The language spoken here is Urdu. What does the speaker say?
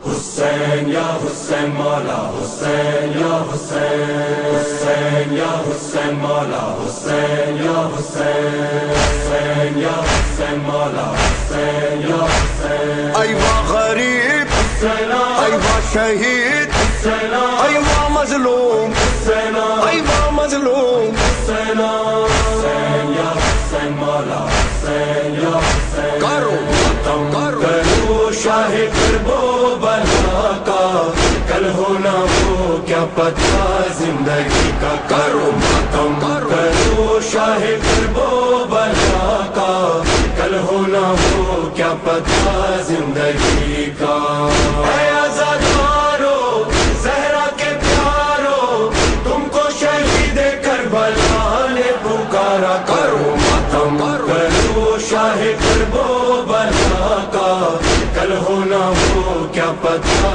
حسین یا حسین مولا حسین یا حسین، حسین یا حسین مولا حسین یا حسین، حسین یا حسین مولا حسین یا حسین. ایوا غریب ایوا شہید ایوا مظلوم ایوا مظلوم. حسین یا حسین مولا حسین یا حسین. کرو کرو شاہ کربو بلا کا، کل ہونا وہ کیا پتہ زندگی کا. کرو ماتم کرو شاہ کربو بلا کا، کل ہونا وہ کیا پتہ زندگی کا. اے آزادارو زہرا کے پیارو، تم کو شہید کربلا نے پکارا. کرو ماتم کرو شاہ کربو بلا کا، کل ہونا وہ کیا پتہ